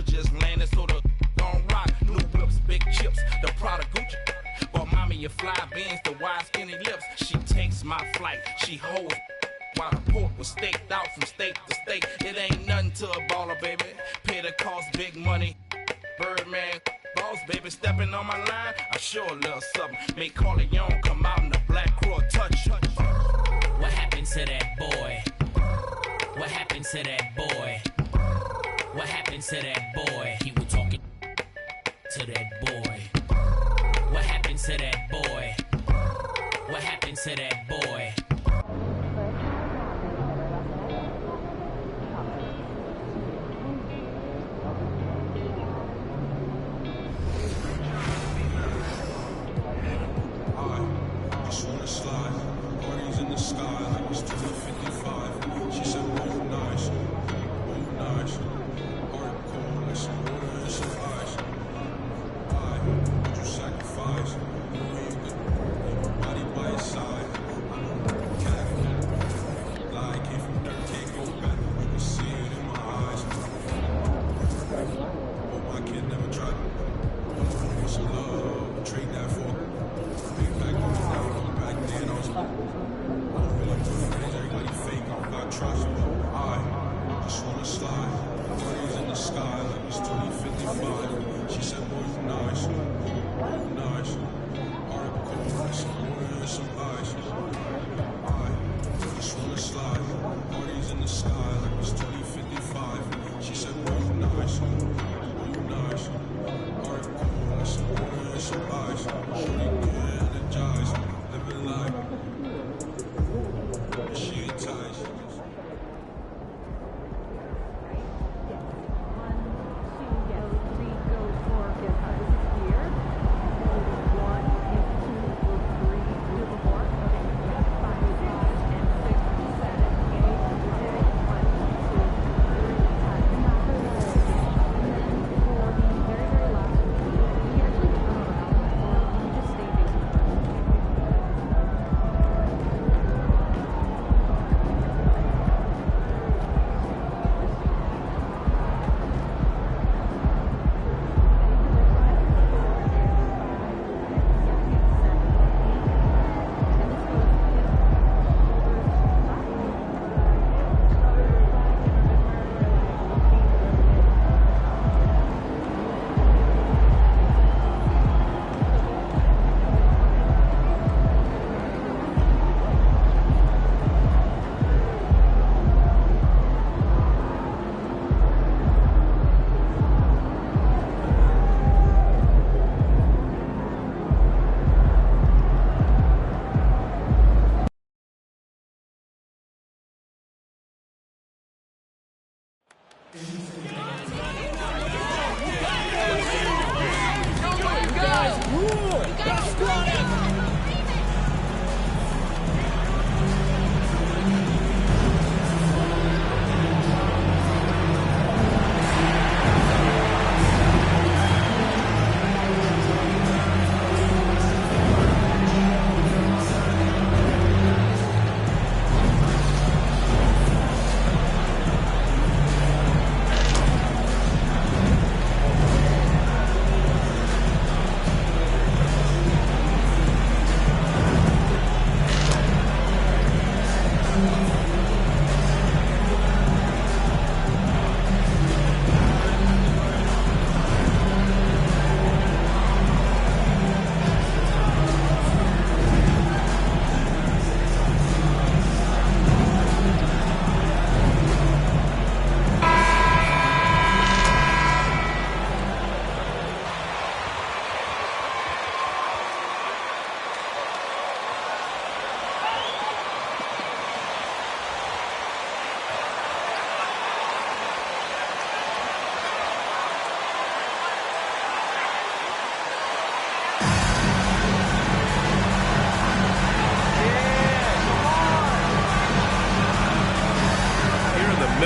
just landed, so the gon' rock. New whips, big chips, the Prada Gucci. Bought mommy a fly beans, the wide skinny lips. She takes my flight, she holds while the pork was staked out from state to state. It ain't nothing to a baller, baby. Pay the cost, big money. Birdman, boss, baby, stepping on my line. I sure love something. Make Corleone come out in the black crow touch. What happened to that boy? What happened to that boy? What happened to that boy? He was talking to that boy. What happened to that boy? What happened to that boy?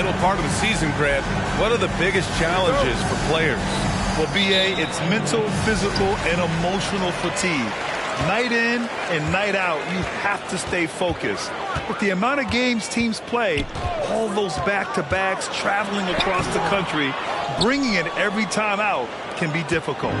middle part of the season, Grant, what are the biggest challenges for players? Well, B.A., it's mental, physical, and emotional fatigue. Night in and night out, you have to stay focused. With the amount of games teams play, all those back-to-backs, traveling across the country, bringing it every time out can be difficult.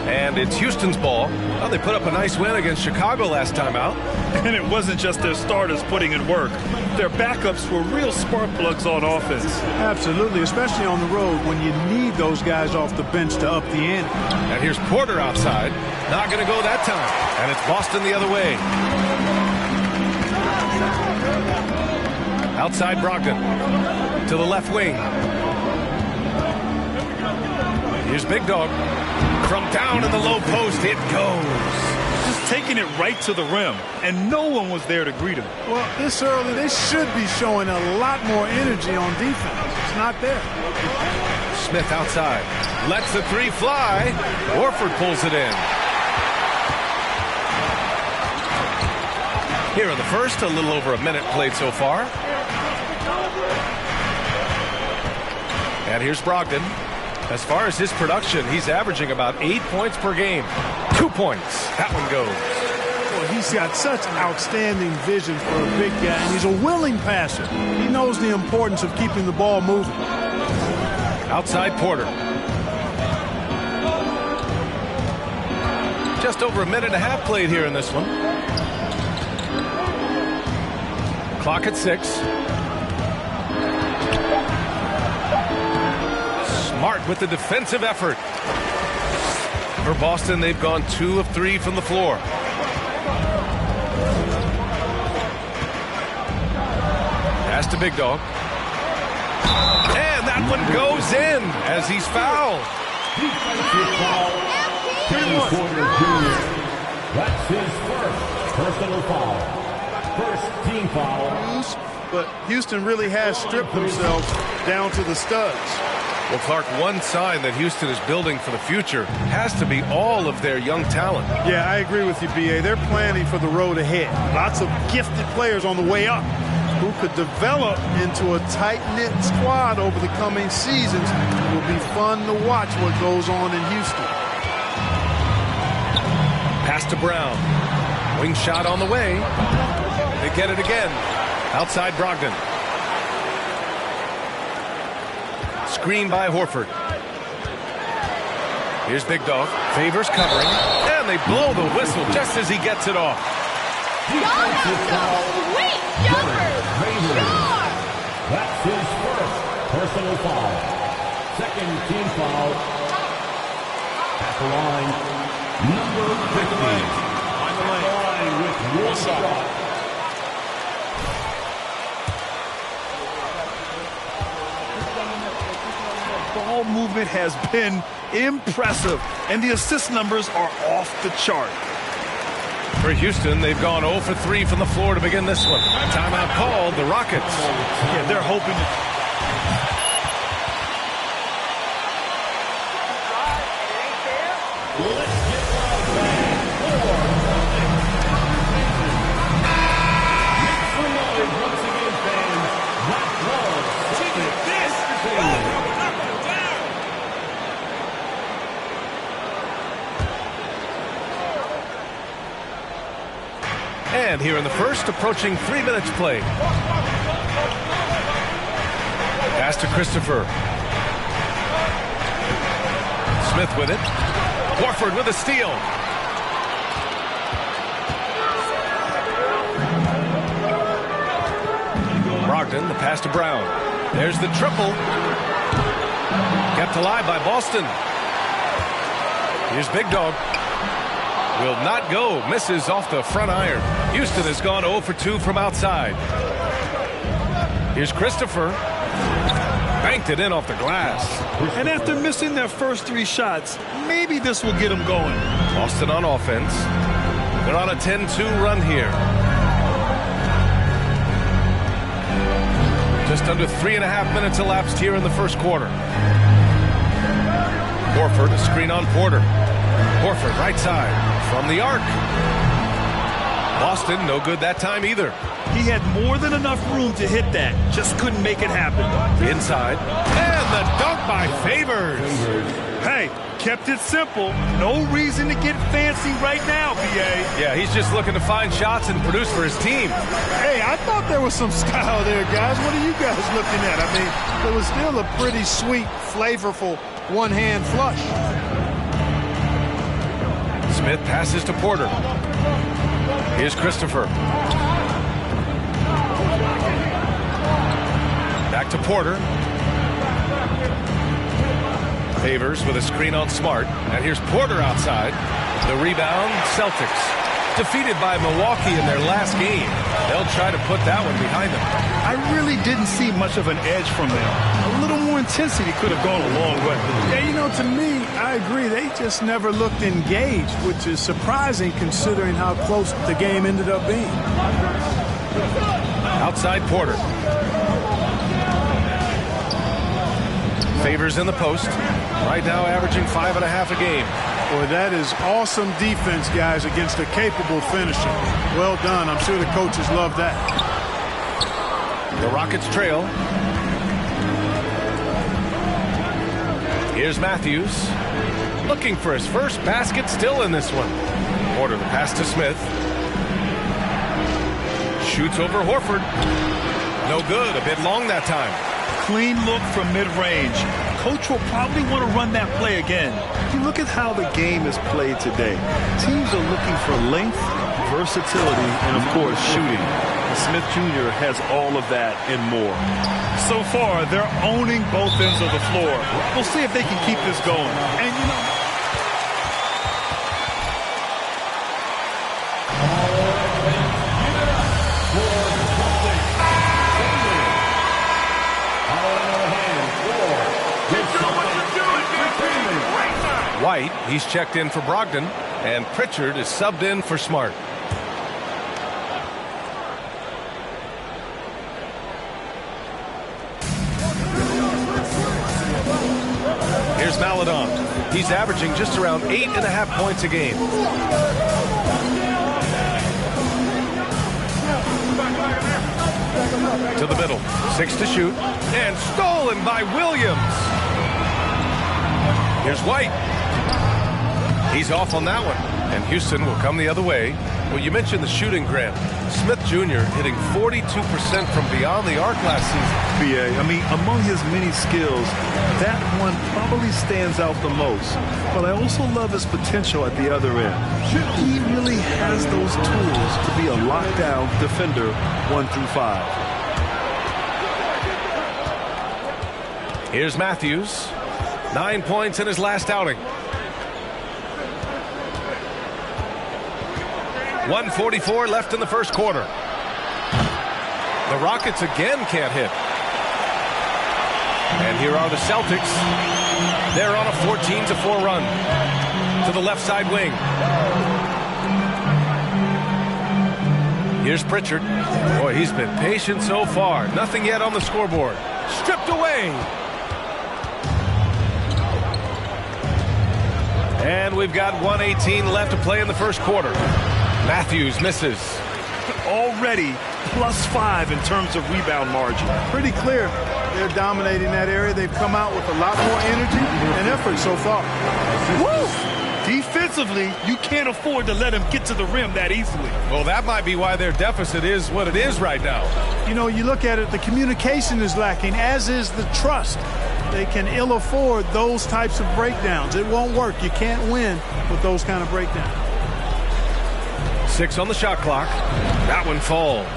And it's Houston's ball. Well, they put up a nice win against Chicago last time out. And it wasn't just their starters putting in work. Their backups were real spark plugs on offense. Absolutely, especially on the road when you need those guys off the bench to up the ante. And here's Porter outside. Not going to go that time. And it's Boston the other way. Outside Brogdon. To the left wing. Here's Big Dog. From down in the low post, it goes. Just taking it right to the rim, and no one was there to greet him. Well, this early, they should be showing a lot more energy on defense. It's not there. Smith outside. Lets the three fly. Horford pulls it in. Here in the first, a little over a minute played so far. And here's Brogdon. As far as his production, he's averaging about 8 points per game. 2 points. That one goes. Well, he's got such outstanding vision for a big guy, and he's a willing passer. He knows the importance of keeping the ball moving. Outside Porter. Just over a minute and a half played here in this one. Clock at 6. Smart with the defensive effort. For Boston, they've gone 2 of 3 from the floor. Pass to Big Dog. And that one goes in as he's fouled. That's his first personal foul. First team foul. But Houston really has stripped themselves down to the studs. Well, Clark, one sign that Houston is building for the future has to be all of their young talent. Yeah, I agree with you, B.A. They're planning for the road ahead. Lots of gifted players on the way up who could develop into a tight-knit squad over the coming seasons. It will be fun to watch what goes on in Houston. Pass to Brown. Wing shot on the way. They get it again. Outside Brogdon. Screen by Horford. Here's Big Dog. Favors covering. And they blow the whistle just as he gets it off. Y'all have some sweet jumpers. Sure. That's his first personal foul. Second team foul. At the line, number 15. On the line with one shot. Ball movement has been impressive, and the assist numbers are off the chart. For Houston, they've gone 0 for 3 from the floor to begin this one. Timeout called, the Rockets. Yeah, they're hoping to... And here in the first, approaching 3 minutes played. Pass to Christopher. Smith with it. Horford with a steal. Brogdon, the pass to Brown. There's the triple. Kept alive by Boston. Here's Big Dog. Will not go. Misses off the front iron. Houston has gone 0 for 2 from outside. Here's Christopher. Banked it in off the glass. And after missing their first 3 shots, maybe this will get them going. Boston on offense. They're on a 10-2 run here. Just under 3.5 minutes elapsed here in the first quarter. Horford, a screen on Porter. Horford, right side, from the arc. Boston, no good that time either. He had more than enough room to hit that, just couldn't make it happen. Inside, and the dunk by Favors. Hey, kept it simple. No reason to get fancy right now, B.A. Yeah, he's just looking to find shots and produce for his team. Hey, I thought there was some style there, guys. What are you guys looking at? I mean, it was still a pretty sweet, flavorful one-hand flush. Smith passes to Porter. Here's Christopher. Back to Porter. Favors with a screen on Smart. And here's Porter outside. The rebound, Celtics. Defeated by Milwaukee in their last game. They'll try to put that one behind them. I really didn't see much of an edge from them. A little more intensity could have gone a long way. Yeah, you know, to me, I agree. They just never looked engaged, which is surprising considering how close the game ended up being. Outside Porter. Favors in the post. Right now averaging 5.5 a game. Boy, that is awesome defense, guys, against a capable finisher. Well done. I'm sure the coaches love that. The Rockets trail. Here's Matthews. Looking for his first basket, still in this one. Porter, the pass to Smith. Shoots over Horford. No good. A bit long that time. Clean look from mid-range. Coach will probably want to run that play again. You look at how the game is played today. Teams are looking for length, versatility, and, of course, shooting. Smith Jr. has all of that and more. So far, they're owning both ends of the floor. We'll see if they can keep this going. And, you know, White, he's checked in for Brogdon, and Pritchard is subbed in for Smart. Here's Maledon. He's averaging just around 8.5 points a game. To the middle, 6 to shoot, and stolen by Williams. Here's White. He's off on that one, and Houston will come the other way. Well, you mentioned the shooting, Grant. Smith Jr. hitting 42% from beyond the arc last season. B.A., I mean, among his many skills, that one probably stands out the most. But I also love his potential at the other end. He really has those tools to be a lockdown defender 1 through 5. Here's Matthews. 9 points in his last outing. 1:44 left in the first quarter. The Rockets again can't hit. And here are the Celtics. They're on a 14-4 run. To the left side wing. Here's Pritchard. Boy, he's been patient so far. Nothing yet on the scoreboard. Stripped away. And we've got 1:18 left to play in the first quarter. Matthews misses. Already +5 in terms of rebound margin. Pretty clear they're dominating that area. They've come out with a lot more energy and effort so far. Woo! Defensively, you can't afford to let him get to the rim that easily. Well, that might be why their deficit is what it is right now. You know, you look at it, the communication is lacking, as is the trust. They can ill afford those types of breakdowns. It won't work. You can't win with those kind of breakdowns. 6 on the shot clock. That one falls.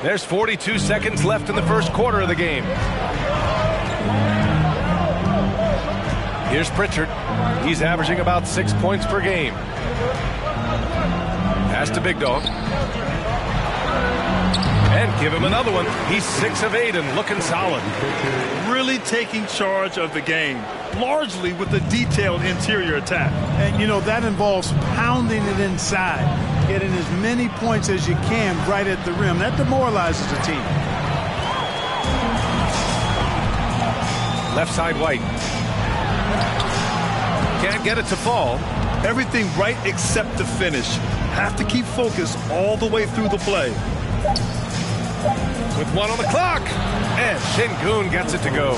There's 42 seconds left in the first quarter of the game. Here's Pritchard. He's averaging about 6 points per game. Pass to Big Dog. And give him another one. He's 6 of 8 and looking solid. Really taking charge of the game, largely with a detailed interior attack. And, you know, that involves pounding it inside, getting as many points as you can right at the rim. That demoralizes a team. Left side White. Can't get it to fall. Everything right except the finish. Have to keep focused all the way through the play. With 1 on the clock. And Sengun gets it to go.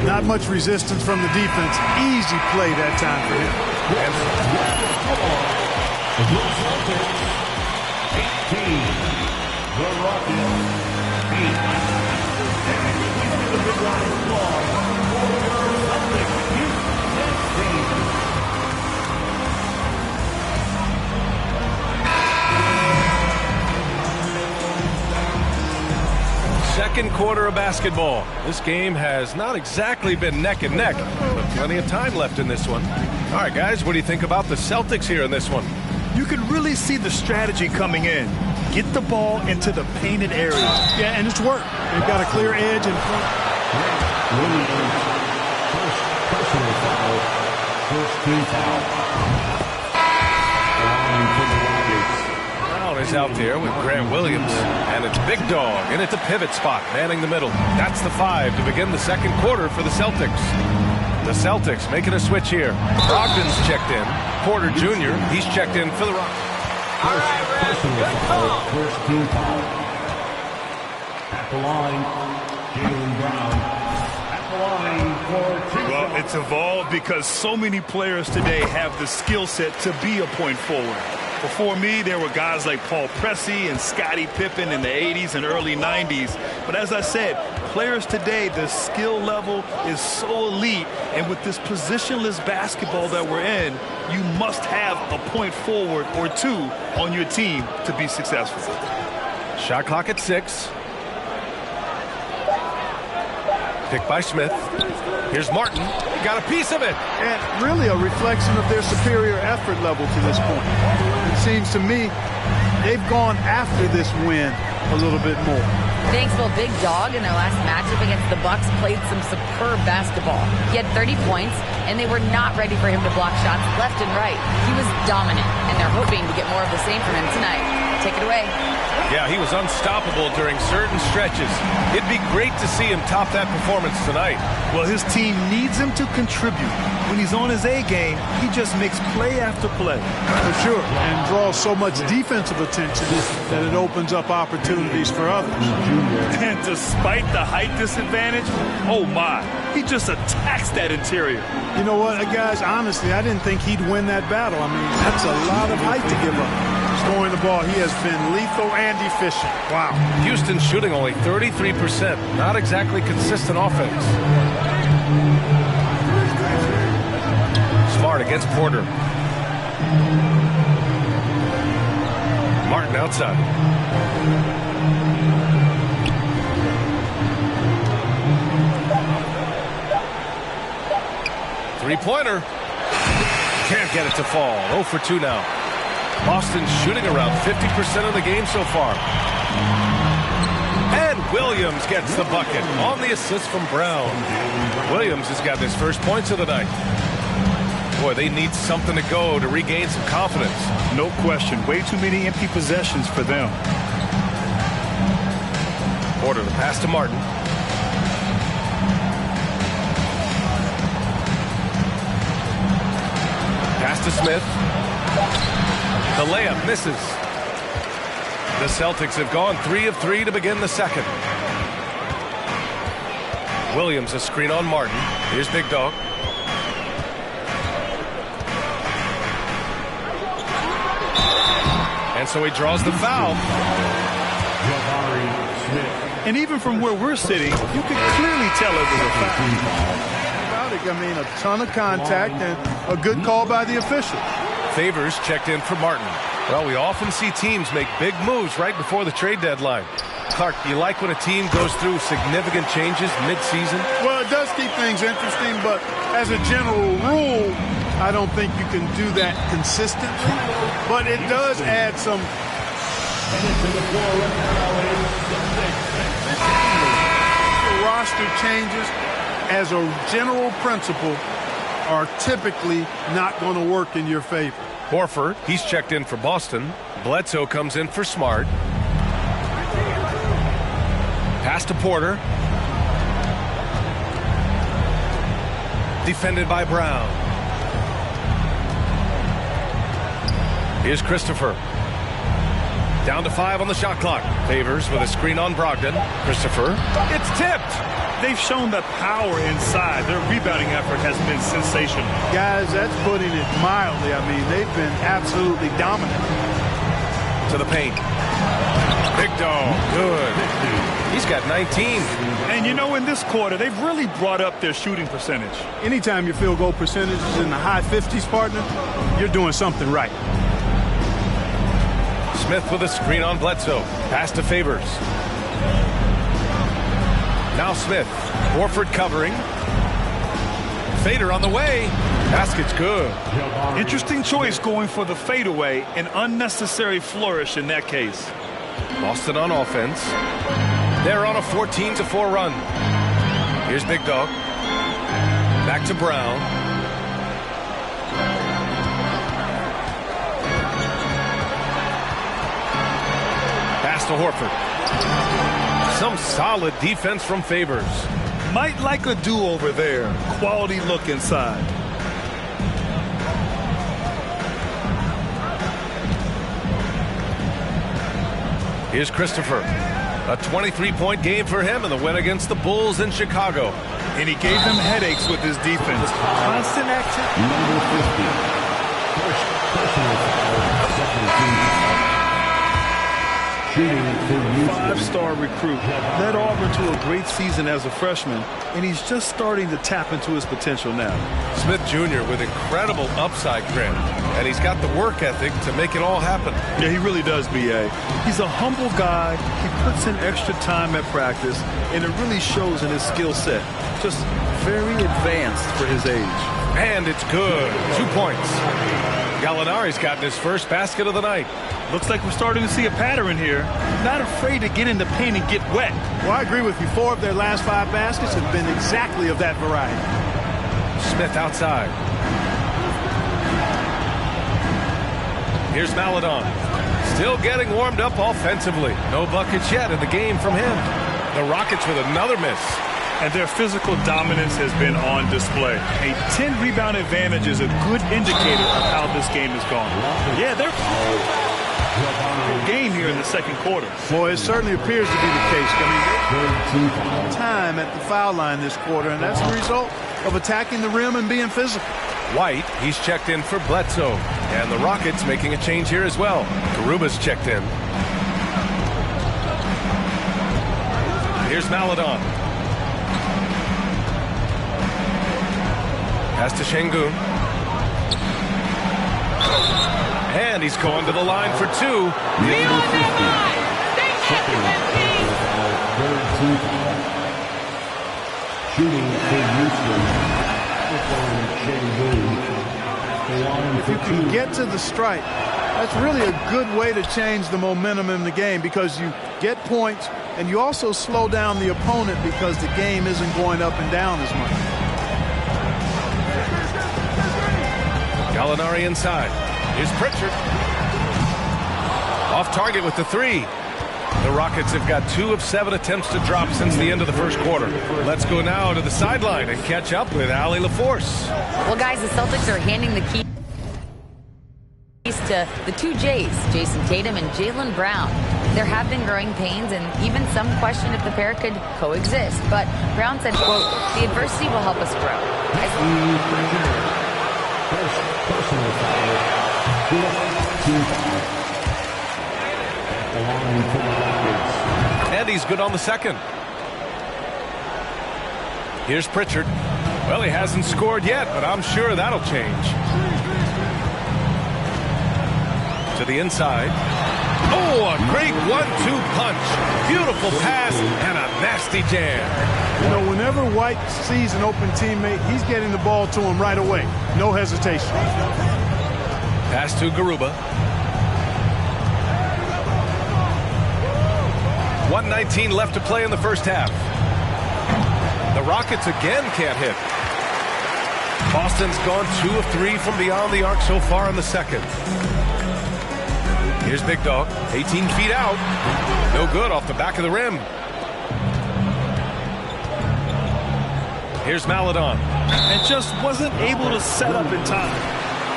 Not much resistance from the defense. Easy play that time for him. Second quarter of basketball. This game has not exactly been neck and neck, but plenty of time left in this one. All right, guys, what do you think about the Celtics here in this one? You can really see the strategy coming in. Get the ball into the painted area. Yeah, and it's worked. They've got a clear edge in front. Personal foul. First team foul. Brown is out there with Grant Williams, and it's Big Dog in at the pivot spot, manning the middle. That's the 5 to begin the second quarter for the Celtics. The Celtics making a switch here. Brogdon's checked in. Porter Jr., he's checked in for the Rockets. All right, Red, good call. First team foul. At the line, Jaylen Brown. At the line for two. Well, it's evolved because so many players today have the skill set to be a point forward. Before me, there were guys like Paul Pressey and Scottie Pippen in the 80s and early 90s. But as I said, players today, the skill level is so elite. And with this positionless basketball that we're in, you must have a point forward or two on your team to be successful. Shot clock at 6. Picked by Smith. Here's Martin. Got a piece of it. And really a reflection of their superior effort level to this point. It seems to me they've gone after this win a little bit more. Thanks, well, Big Dog in their last matchup against the Bucks played some superb basketball. He had 30 points, and they were not ready for him to block shots left and right. He was dominant, and they're hoping to get more of the same from him tonight. Take it away. Yeah, he was unstoppable during certain stretches. It'd be great to see him top that performance tonight. Well, his team needs him to contribute. When he's on his A game, he just makes play after play. For sure, and draws so much defensive attention that it opens up opportunities for others. And despite the height disadvantage, oh my, he just attacks that interior. You know what, guys, honestly, I didn't think he'd win that battle. I mean, that's a lot of height to give up. Scoring the ball, he has been lethal and efficient. Wow. Houston shooting only 33%. Not exactly consistent offense. Smart against Porter. Martin outside. Three-pointer. Can't get it to fall. 0 for 2 now. Boston shooting around 50% of the game so far. And Williams gets the bucket on the assist from Brown. Williams has got his first points of the night. Boy, they need something to go to regain some confidence. No question. Way too many empty possessions for them. Porter, the pass to Martin. Pass to Smith. The layup misses. The Celtics have gone 3 of 3 to begin the second. Williams a screen on Martin. Here's Big Dog. And so he draws the foul. And even from where we're sitting, you can clearly tell it was a foul. I mean, a ton of contact and a good call by the official. Favors checked in for Martin. Well, we often see teams make big moves right before the trade deadline. Clark, do you like when a team goes through significant changes mid-season? Well, it does keep things interesting, but as a general rule, I don't think you can do that consistently. But it does add some roster changes. As a general principle, are typically not going to work in your favor. Horford, he's checked in for Boston. Bledsoe comes in for Smart. Pass to Porter. Defended by Brown. Here's Christopher. Down to 5 on the shot clock. Favors with a screen on Brogdon. Christopher. It's tipped. They've shown the power inside. Their rebounding effort has been sensational. Guys, that's putting it mildly. I mean, they've been absolutely dominant. To the paint. Big dog. Good. He's got 19. And you know, in this quarter, they've really brought up their shooting percentage. Anytime your field goal percentage is in the high 50s, partner, you're doing something right. Smith with a screen on Bledsoe. Pass to Favors. Now Smith. Horford covering. Fader on the way. Basket's good. Interesting choice going for the fadeaway. An unnecessary flourish in that case. Boston on offense. They're on a 14-4 run. Here's Big Dog. Back to Brown. Pass to Horford. Some solid defense from Favors. Might like a do-over there. Quality look inside. Here's Christopher. A 23-point game for him in the win against the Bulls in Chicago. And he gave them headaches with his defense. Constant action. Number 50. First personal foul, second team. Shooting for Houston. Five-star recruit. Led Auburn to a great season as a freshman, and he's just starting to tap into his potential now. Smith Jr. with incredible upside grin, and he's got the work ethic to make it all happen. Yeah, he really does, B.A. He's a humble guy. He puts in extra time at practice, and it really shows in his skill set. Just very advanced for his age. And it's good. 2 points. Gallinari's gotten his first basket of the night. Looks like we're starting to see a pattern here. Not afraid to get in the paint and get wet. Well, I agree with you. 4 of their last 5 baskets have been exactly of that variety. Smith outside. Here's Maledon. Still getting warmed up offensively. No buckets yet in the game from him. The Rockets with another miss. And their physical dominance has been on display. A 10-rebound advantage is a good indicator of how this game has gone. Yeah, they're game here in the second quarter. Boy, it certainly appears to be the case. I mean, they're time at the foul line this quarter, and that's the result of attacking the rim and being physical. White, he's checked in for Bledsoe. And the Rockets making a change here as well. Garuba's checked in. Here's Maledon. Pass to Şengün. And he's going to the line for 2. Be on that line! Shooting for Houston. If you can get to the stripe, that's really a good way to change the momentum in the game, because you get points and you also slow down the opponent because the game isn't going up and down as much. Gallinari inside. Here's Pritchard. Off target with the 3. The Rockets have got 2 of 7 attempts to drop since the end of the first quarter. Let's go now to the sideline and catch up with Allie LaForce. Well, guys, the Celtics are handing the keys to the 2 J's, Jason Tatum and Jaylen Brown. There have been growing pains, and even some question if the pair could coexist. But Brown said, quote, "The adversity will help us grow." First personal foul, 5th team foul. Along for the Rockets. And he's good on the second. Here's Pritchard. Well, he hasn't scored yet, but I'm sure that'll change. To the inside. Oh, a great 1-2 punch. Beautiful pass and a nasty jam. You know, whenever White sees an open teammate, he's getting the ball to him right away. No hesitation. Pass to Garuba. 1:19 left to play in the first half. The Rockets again can't hit. Boston's gone 2 of 3 from beyond the arc so far in the second. Here's Big Dog, 18 feet out. No good off the back of the rim. Here's Maledon. And just wasn't able to set up in time.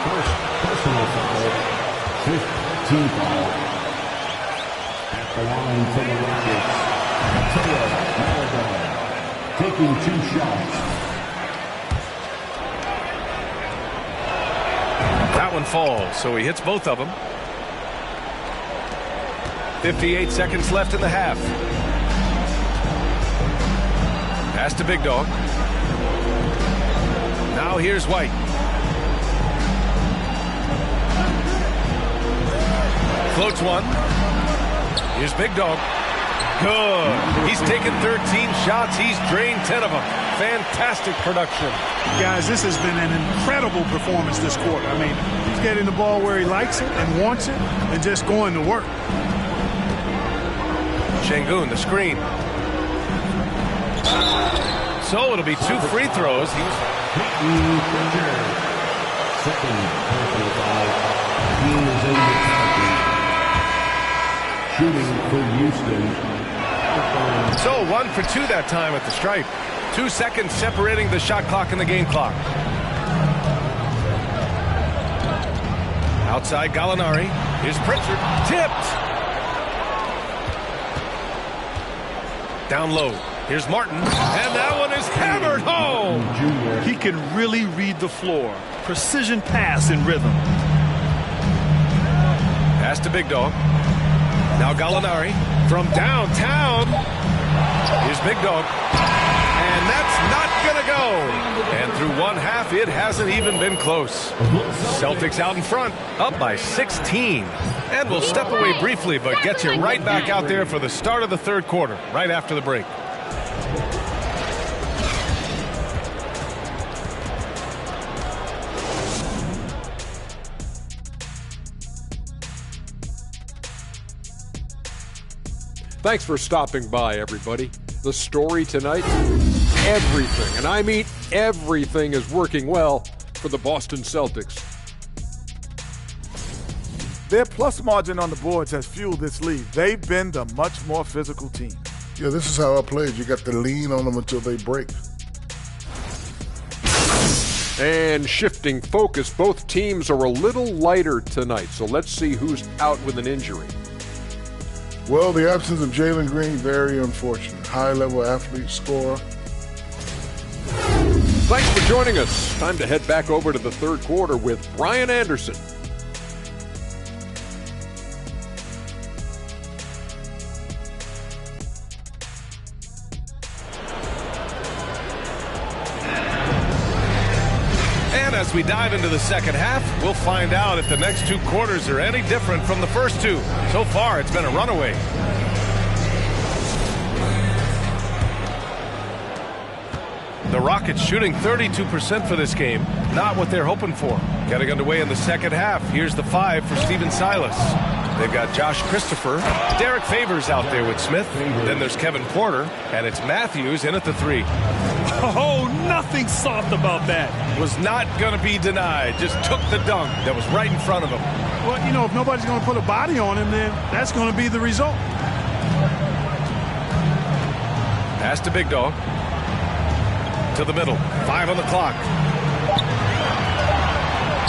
First personal foul, 5th team foul. The line from the Rockets, Mateo Malagon, taking 2 shots. That one falls, so he hits both of them. 58 seconds left in the half. Pass to Big Dog. Now here's White. Floats one. Here's Big Dog. Good. He's taken 13 shots. He's drained 10 of them. Fantastic production. Guys, this has been an incredible performance this quarter. I mean, he's getting the ball where he likes it and wants it and just going to work. Şengün, the screen. So it'll be 2 free throws. Second personal foul. He is in the second. Shooting for Houston. So 1 for 2 that time at the stripe. 2 seconds separating the shot clock and the game clock. Outside Gallinari. Here's Pritchard. Tipped. Down low. Here's Martin. And that one is hammered home. He can really read the floor. Precision pass in rhythm. Pass to Big Dog. Now Gallinari from downtown. Here's Big Dog. And that's not going to go. And through one half, it hasn't even been close. Celtics out in front, up by 16. And we'll step away briefly, but get you right back out there for the start of the third quarter, right after the break. Thanks for stopping by, everybody. The story tonight, everything, and I mean everything, is working well for the Boston Celtics. Their plus margin on the boards has fueled this lead. They've been the much more physical team. Yeah, this is how I played. You got to lean on them until they break. And shifting focus, both teams are a little lighter tonight, so let's see who's out with an injury. Well, the absence of Jalen Green, very unfortunate. High-level athlete, scorer. Thanks for joining us. Time to head back over to the third quarter with Brian Anderson. As we dive into the second half, we'll find out if the next 2 quarters are any different from the first 2. So far, it's been a runaway. The Rockets shooting 32% for this game. Not what they're hoping for. Getting underway in the second half. Here's the 5 for Stephen Silas. They've got Josh Christopher. Derek Favors out there with Smith. Then there's Kevin Porter. And it's Matthews in at the 3. Oh, nothing soft about that. Was not going to be denied. Just took the dunk that was right in front of him. Well, you know, if nobody's going to put a body on him, then that's going to be the result. Pass to Big Dog. To the middle. 5 on the clock.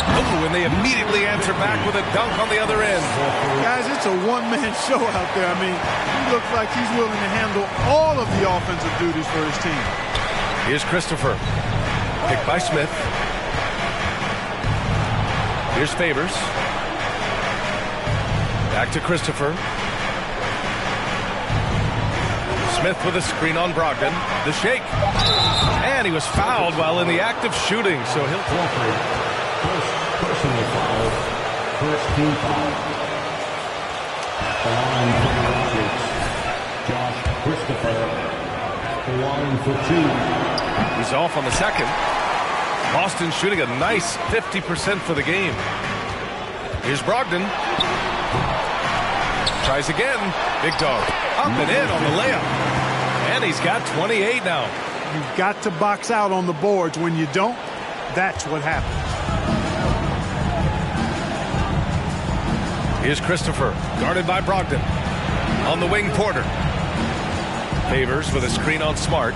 Oh, and they immediately answer back with a dunk on the other end. Guys, it's a one-man show out there. I mean, he looks like he's willing to handle all of the offensive duties for his team. Here's Christopher. Picked by Smith. Here's Favors. Back to Christopher. Smith with a screen on Brogdon. The shake. And he was fouled while in the act of shooting, so he'll First personal foul. First team foul. The line for the Rockets. Josh Christopher. The line for 2. He's off on the second. Boston shooting a nice 50% for the game. Here's Brogdon. Tries again. Big Dog. Up and in on the layup. And he's got 28 now. You've got to box out on the boards. When you don't, that's what happens. Here's Christopher, guarded by Brogdon. On the wing, Porter. Favors with a screen on Smart.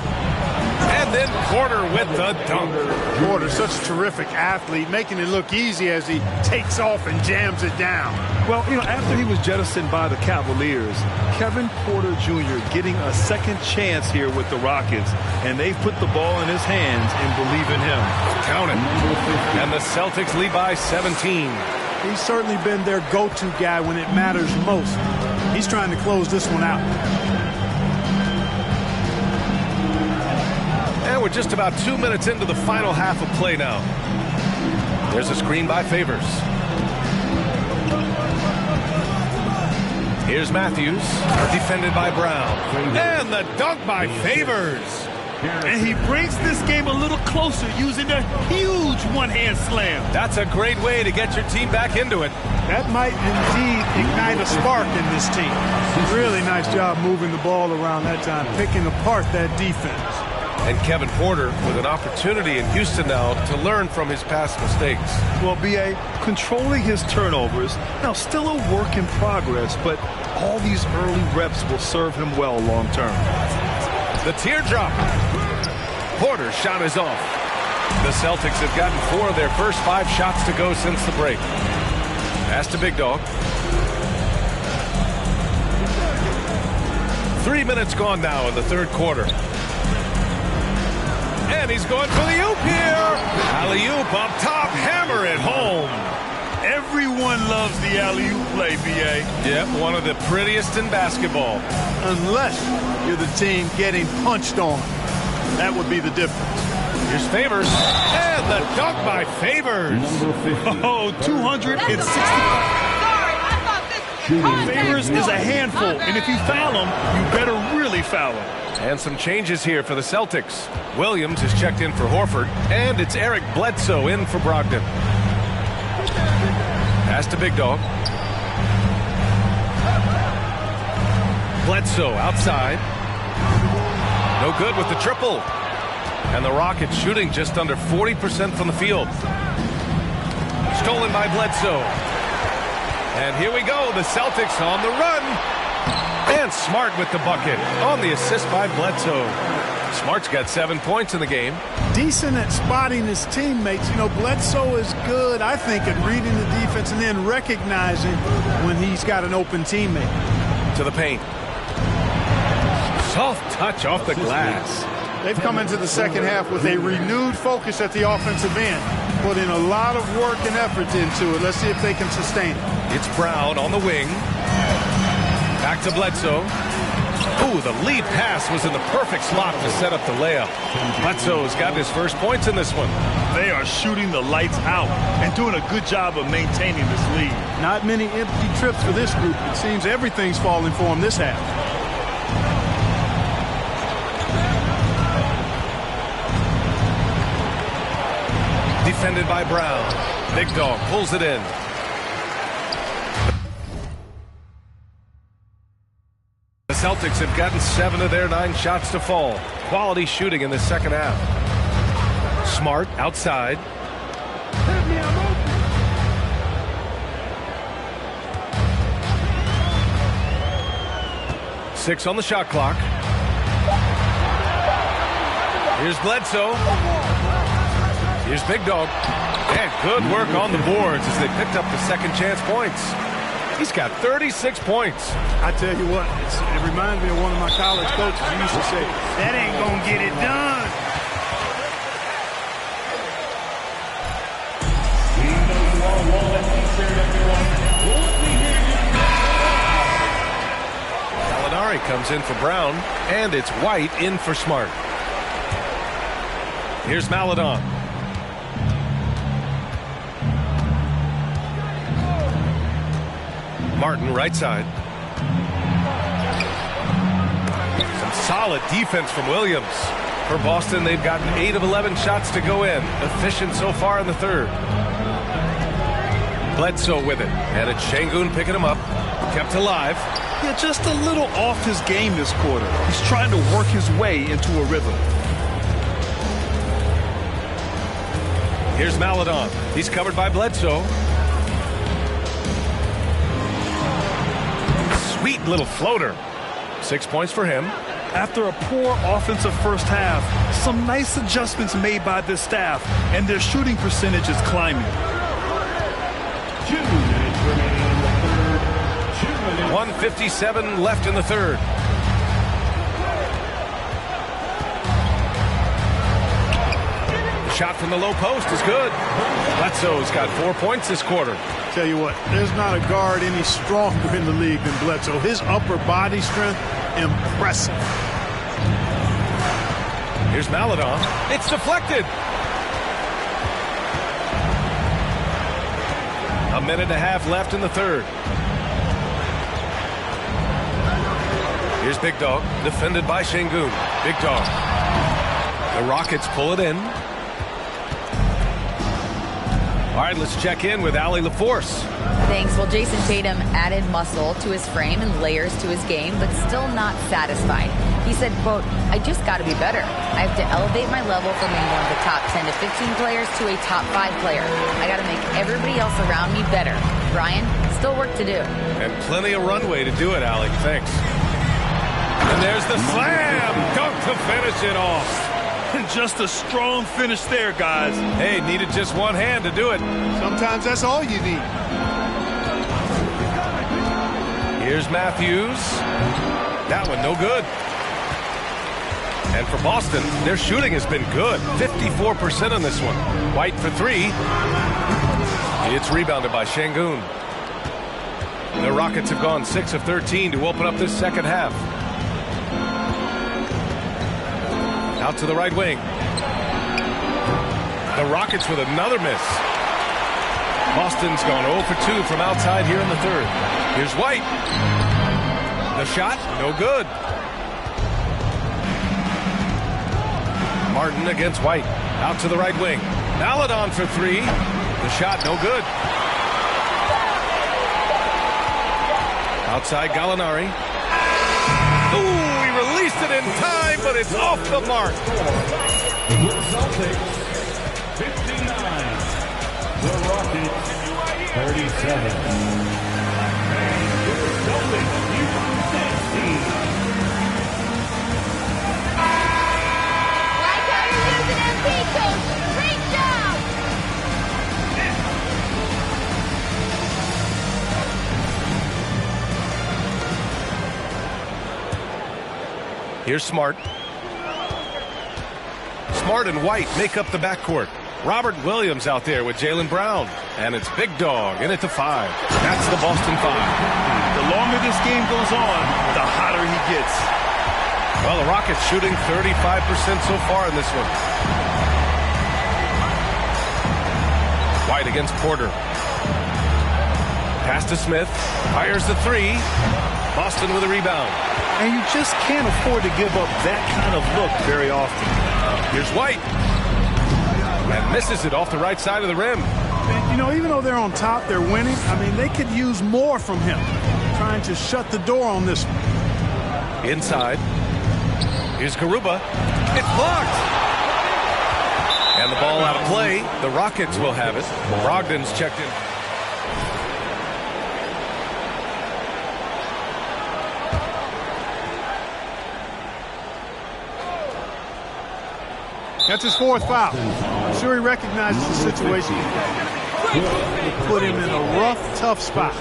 And then Porter with the dunk. Porter, such a terrific athlete, making it look easy as he takes off and jams it down. Well, after he was jettisoned by the Cavaliers, Kevin Porter Jr. getting a second chance here with the Rockets, and they've put the ball in his hands and believe in him. Count it. And the Celtics lead by 17. He's certainly been their go-to guy when it matters most. He's trying to close this one out. And we're just about 2 minutes into the final half of play now. There's a screen by Favors. Here's Matthews, defended by Brown. And the dunk by Favors. And he brings this game a little closer using a huge one-hand slam. That's a great way to get your team back into it. That might indeed ignite a spark in this team. Really nice job moving the ball around that time, picking apart that defense. And Kevin Porter with an opportunity in Houston now to learn from his past mistakes. Well, B.A., controlling his turnovers, now still a work in progress, but all these early reps will serve him well long term. The teardrop. Porter's shot is off. The Celtics have gotten 4 of their first 5 shots to go since the break. Pass to Big Dog. 3 minutes gone now in the third quarter. And he's going for the oop here. Alley-oop up top, hammer it home. Everyone loves the alley-oop play, B.A. Yep, one of the prettiest in basketball. Unless you're the team getting punched on. That would be the difference. Here's Favors. And the dunk by Favors. Oh, 265. Favors is a handful, and if you foul him, you better really foul him. And some changes here for the Celtics. Williams is checked in for Horford, and it's Eric Bledsoe in for Brogdon. Pass to Big Dog. Bledsoe outside. No good with the triple. And the Rockets shooting just under 40% from the field. Stolen by Bledsoe. And here we go, the Celtics on the run. And Smart with the bucket on the assist by Bledsoe. Smart's got 7 points in the game. Decent at spotting his teammates. Bledsoe is good, I think, at reading the defense and then recognizing when he's got an open teammate. To the paint. Soft touch off the glass. They've come into the second half with a renewed focus at the offensive end. Put in a lot of work and effort into it. Let's see if they can sustain it. It's Brown on the wing. Back to Bledsoe. Ooh, the lead pass was in the perfect slot to set up the layup. Bledsoe's got his first points in this one. They are shooting the lights out and doing a good job of maintaining this lead. Not many empty trips for this group. It seems everything's falling for them this half. Defended by Brown. Big Dog pulls it in. The Celtics have gotten 7 of their 9 shots to fall. Quality shooting in the second half. Smart outside. Six on the shot clock. Here's Bledsoe. Here's Big Dog. And good work on the boards as they picked up the second chance points. He's got 36 points. I tell you what, it reminds me of one of my college coaches who used to say, that ain't gonna get it done. Gallinari comes in for Brown, and it's White in for Smart. Here's Maledon. Martin, right side. Some solid defense from Williams. For Boston, they've gotten 8 of 11 shots to go in. Efficient so far in the third. Bledsoe with it. And it's Şengün picking him up. Kept alive. Yeah, just a little off his game this quarter. He's trying to work his way into a rhythm. Here's Maledon. He's covered by Bledsoe. Sweet little floater. 6 points for him. After a poor offensive first half, some nice adjustments made by this staff, and their shooting percentage is climbing. 2 minutes remaining in the third. 2 minutes. 1:57 left in the third. The shot from the low post is good. Bledsoe's got 4 points this quarter. Tell you what, there's not a guard any stronger in the league than Bledsoe. His upper body strength, impressive. Here's Maledon. It's deflected. A minute and a half left in the third. Here's Big Dog, defended by Şengün. Big Dog. The Rockets pull it in. All right, let's check in with Allie LaForce. Thanks. Well, Jason Tatum added muscle to his frame and layers to his game, but still not satisfied. He said, quote, "I just got to be better. I have to elevate my level from being one of the top 10 to 15 players to a top 5 player. I got to make everybody else around me better. Brian, still work to do." And plenty of runway to do it, Allie. Thanks. And there's the slam dunk to finish it off. And just a strong finish there, guys. Hey, needed just one hand to do it. Sometimes that's all you need. Here's Matthews. That one no good. And for Boston, their shooting has been good. 54% on this one. White for 3. It's rebounded by Şengün. The Rockets have gone 6 of 13 to open up this second half. Out to the right wing. The Rockets with another miss. Boston's gone 0 for 2 from outside here in the third. Here's White. The shot, no good. Martin against White. Out to the right wing. Maledon for 3. The shot, no good. Outside Gallinari. Ooh, he released it in time, but it's off the mark. The Celtics, 59. The Rockets, 37. The Celtics, Houston team. Like how you're using MP, Coach. Great job. Here's Smart. Smart and White make up the backcourt. Robert Williams out there with Jaylen Brown. And it's Big Dog in at the 5. That's the Boston 5. The longer this game goes on, the hotter he gets. Well, the Rockets shooting 35% so far in this one. White against Porter. Pass to Smith. Fires the 3. Boston with a rebound. And you just can't afford to give up that kind of look very often. Here's White. And misses it off the right side of the rim. And, you know, even though they're on top, they're winning. I mean, they could use more from him. Trying to shut the door on this one. Inside. Here's Garuba. It's blocked. And the ball out of play. The Rockets will have it. Brogdon's checked in. That's his 4th foul. I'm sure he recognizes the situation. Put him in a rough, tough spot.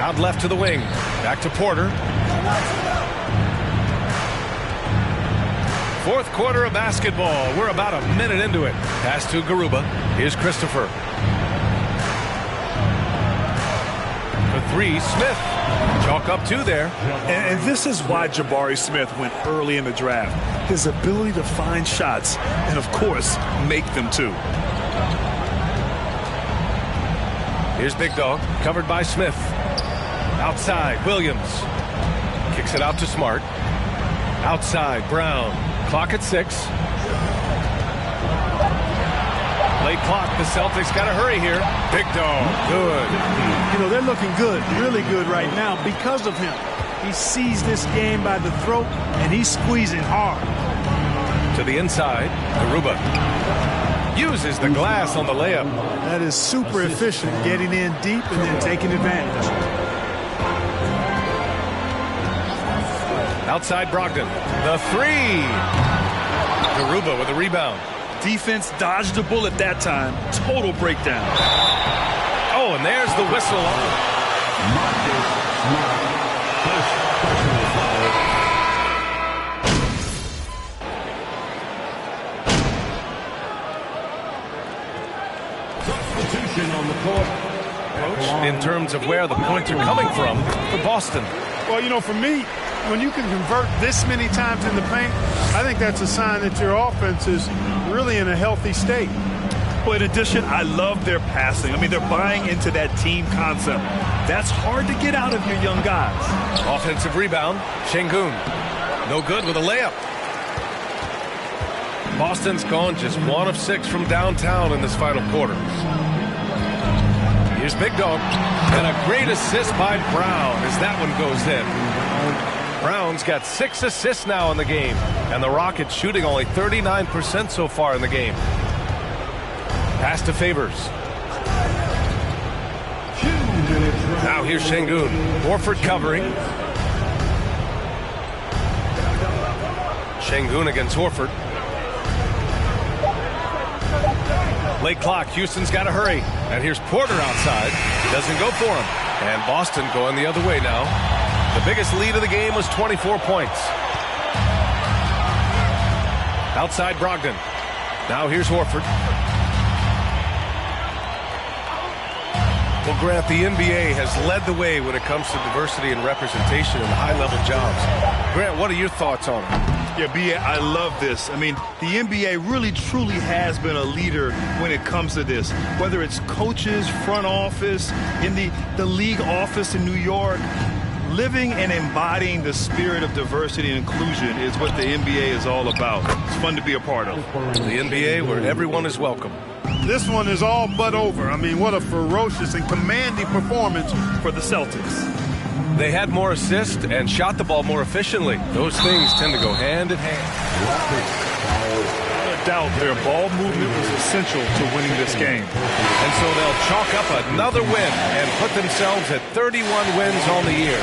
Out left to the wing. Back to Porter. 4th quarter of basketball. We're about a minute into it. Pass to Garuba. Here's Christopher. For 3, Smith. Chalk up 2 there. And this is why Jabari Smith went early in the draft. His ability to find shots and, of course, make them too. Here's Big Dog, covered by Smith. Outside, Williams. Kicks it out to Smart. Outside, Brown. Clock at 6. Late clock. The Celtics got to hurry here. Big Dog. Good. You know, they're looking good, really good right now because of him. He seized this game by the throat, and he's squeezing hard. To the inside, Garuba. Uses the glass on the layup. That is super efficient, getting in deep and then taking advantage. Outside Brogdon. The three. Garuba with a rebound. Defense dodged the bullet that time. Total breakdown. Oh, and there's the whistle. Marcus Smart, first personal foul. Substitution on the court. Coach, in terms of where the points are coming from for Boston. Well, you know, for me, when you can convert this many times in the paint, I think that's a sign that your offense is really in a healthy state. Well, in addition, I love their passing. I mean, they're buying into that team concept. That's hard to get out of your young guys. Offensive rebound. Şengün. No good with a layup. Boston's gone just 1 of 6 from downtown in this final quarter. Here's Big Dog. And a great assist by Brown as that one goes in. Brown's got 6 assists now in the game. And the Rockets shooting only 39% so far in the game. Pass to Favors. Now here's Şengün. Horford covering. Şengün against Horford. Late clock. Houston's got to hurry. And here's Porter outside. Doesn't go for him. And Boston going the other way now. The biggest lead of the game was 24 points. Outside Brogdon. Now here's Horford. Well, Grant, the NBA has led the way when it comes to diversity and representation in high-level jobs. Grant, what are your thoughts on it? Yeah, B.A., I love this. I mean, the NBA really, truly has been a leader when it comes to this. Whether it's coaches, front office, in the league office in New York, living and embodying the spirit of diversity and inclusion is what the NBA is all about. It's fun to be a part of. The NBA where everyone is welcome. This one is all but over. I mean, what a ferocious and commanding performance for the Celtics. They had more assists and shot the ball more efficiently. Those things tend to go hand in hand. Without a doubt, their ball movement was essential to winning this game. And so they'll chalk up another win and put themselves at 31 wins on the year.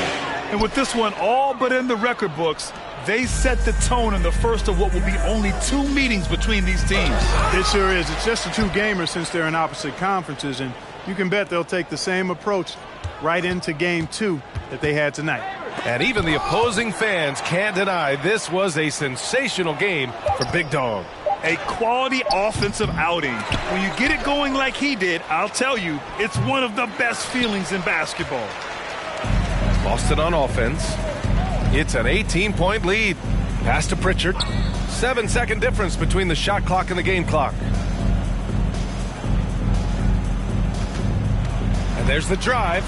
And with this one all but in the record books, they set the tone in the first of what will be only 2 meetings between these teams. It sure is. It's just a 2-gamer since they're in opposite conferences, and you can bet they'll take the same approach right into game 2 that they had tonight. And even the opposing fans can't deny this was a sensational game for Big Dog. A quality offensive outing. When you get it going like he did, I'll tell you, it's one of the best feelings in basketball. Boston on offense. It's an 18-point lead. Pass to Pritchard. 7-second difference between the shot clock and the game clock. And there's the drive.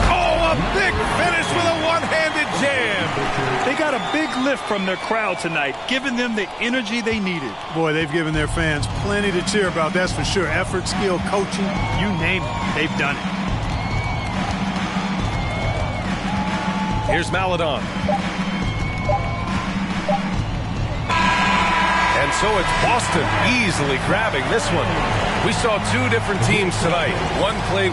Oh, a big finish with a one-handed jam. They got a big lift from their crowd tonight, giving them the energy they needed. Boy, they've given their fans plenty to cheer about, that's for sure. Effort, skill, coaching, you name it, they've done it. Here's Maledon. And so it's Boston easily grabbing this one. We saw 2 different teams tonight. One play.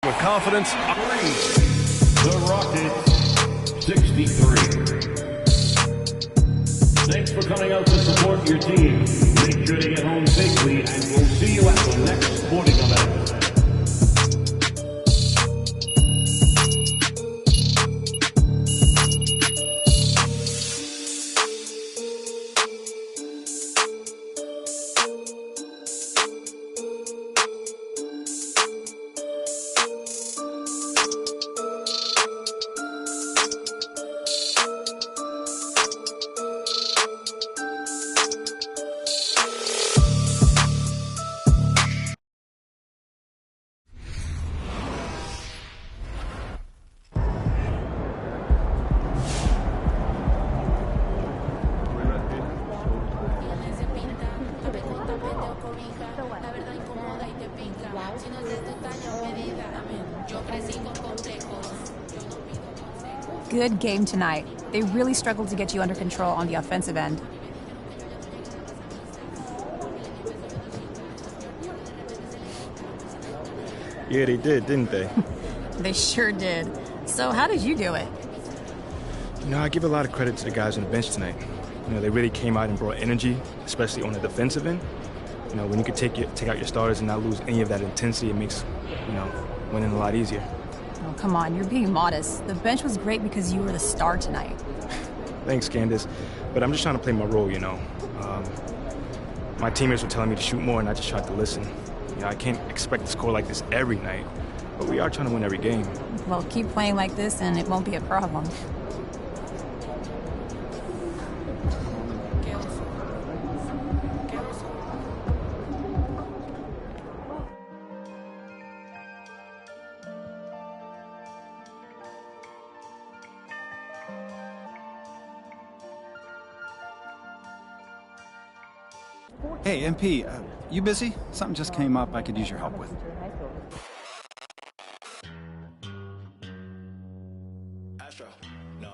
With confidence. The Rockets, 63. Thanks for coming out to support your team. Make sure to get home safely, and we'll see you at the next sporting event. good game tonight. They really struggled to get you under control on the offensive end. Yeah, they did, didn't they? They sure did. So how did you do it? You know, I give a lot of credit to the guys on the bench tonight. You know, they really came out and brought energy, especially on the defensive end. You know, when you can take out your starters and not lose any of that intensity, it makes, you know, winning a lot easier. Oh, come on, you're being modest. The bench was great because you were the star tonight. Thanks, Candace. But I'm just trying to play my role, you know. My teammates were telling me to shoot more, and I just tried to listen. You know, I can't expect to score like this every night, but we are trying to win every game. Well, keep playing like this, and it won't be a problem. Hey, MP, you busy? Something just came up I could use your help with. Astro, no.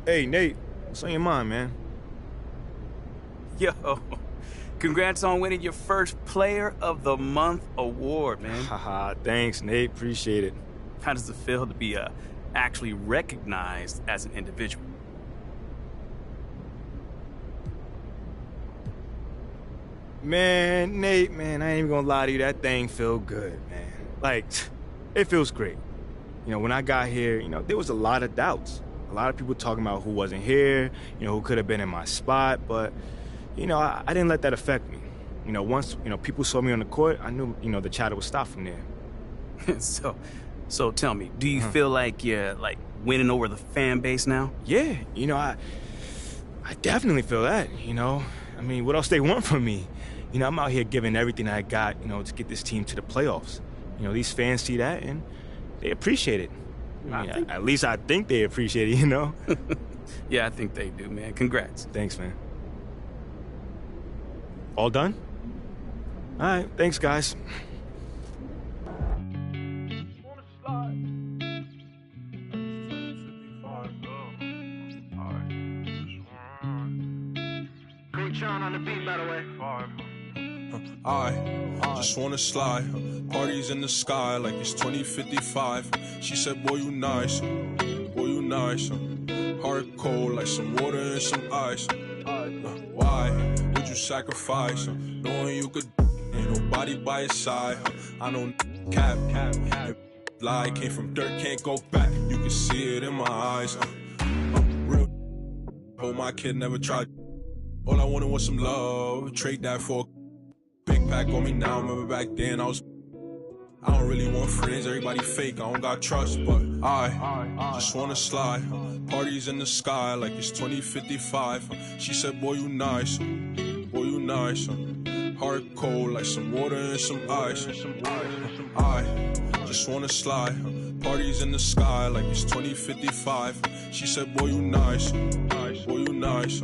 Hey, Nate, what's on your mind, man? Yo, congrats on winning your first Player of the Month award, man. Haha, thanks, Nate. Appreciate it. How does it feel to be actually recognized as an individual? Man, Nate, man, I ain't even gonna lie to you. That thing feel good, man. Like, it feels great. You know, when I got here, you know, there was a lot of doubts. A lot of people talking about who wasn't here, you know, who could have been in my spot, but, you know, I didn't let that affect me. You know, once, you know, people saw me on the court, I knew, you know, the chatter would stop from there. So tell me, do you feel like you're, like, winning over the fan base now? Yeah, you know, I definitely feel that, you know. I mean, what else they want from me? You know, I'm out here giving everything I got, you know, to get this team to the playoffs. You know, these fans see that, and they appreciate it. I mean, at least I think they appreciate it, you know? Yeah, I think they do, man. Congrats. Thanks, man. All done? All right, thanks, guys. Sean on the beat, by the way. I just wanna slide. Parties in the sky like it's 2055. She said, boy, you nice. Boy, you nice. Heart cold like some water and some ice. Why would you sacrifice? Knowing you could, ain't nobody by your side. I know cap. Lie came from dirt, can't go back. You can see it in my eyes. Real. Hope my kid never tried. All I wanted was some love. Trade that for a big pack on me now. Remember back then I don't really want friends. Everybody fake. I don't got trust, but I just wanna slide. Parties in the sky like it's 2055. She said, boy, you nice. Boy, you nice. Heart cold like some water and some ice. I just wanna slide. Parties in the sky like it's 2055. She said, boy, you nice. Boy, you nice.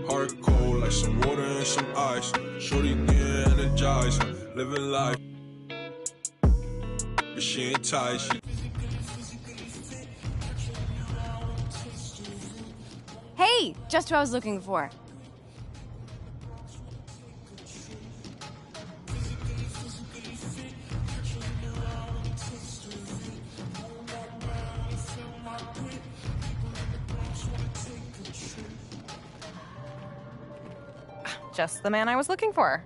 Heart cold like some water and some ice. Shorty getting energized, living life. But she ain't tight. Hey, just who I was looking for. Just the man I was looking for.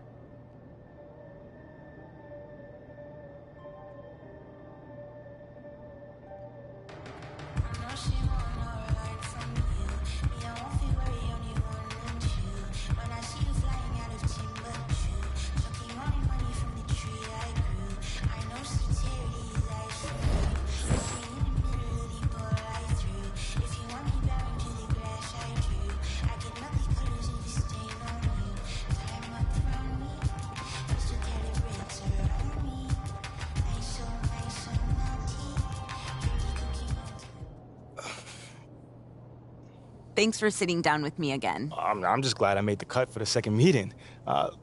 Thanks for sitting down with me again. I'm just glad I made the cut for the second meeting.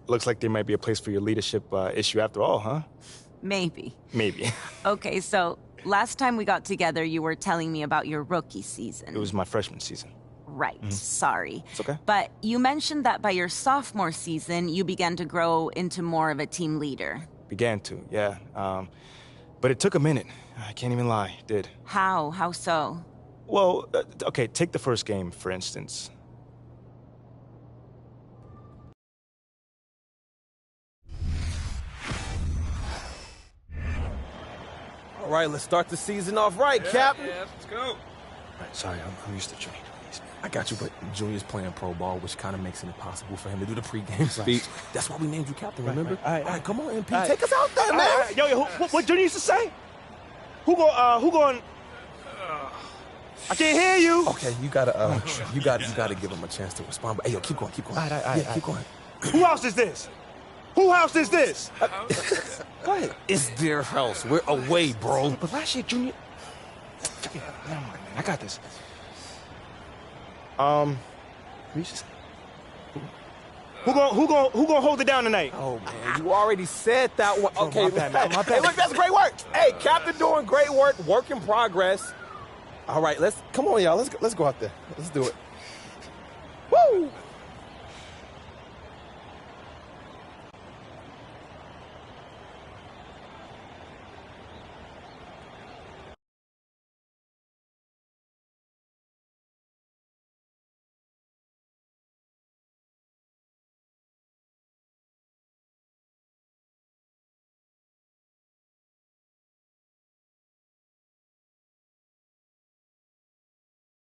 Looks like there might be a place for your leadership issue after all, huh? Maybe. Maybe. Okay, so last time we got together, you were telling me about your rookie season. It was my freshman season. Right, sorry. It's okay. But you mentioned that by your sophomore season, you began to grow into more of a team leader. Began to, yeah. But it took a minute. I can't even lie, it did. How? How so? Well, okay, take the first game, for instance. All right, let's start the season off right, Captain. Yeah, let's go. All right, sorry, I'm used to Junior. I got you, but Junior's playing pro ball, which kind of makes it impossible for him to do the pregame speech. That's why we named you captain, remember? All right, come on, MP. Take us out there, man. Yo, what Junior used to say? Who going? I can't hear you. Okay, you gotta give him a chance to respond. But hey, yo, keep going. All right. Keep going. Who house is this? Who house is this? Go ahead. It's their house. We're away, bro. But last year, Junior. Yeah, never mind, man. I got this. Who gonna hold it down tonight? Oh man, you already said that one. Okay, my bad. Hey, look, that's great work. Hey, Captain doing great work. Work in progress. All right, come on, y'all. Let's go out there. Let's do it. Woo!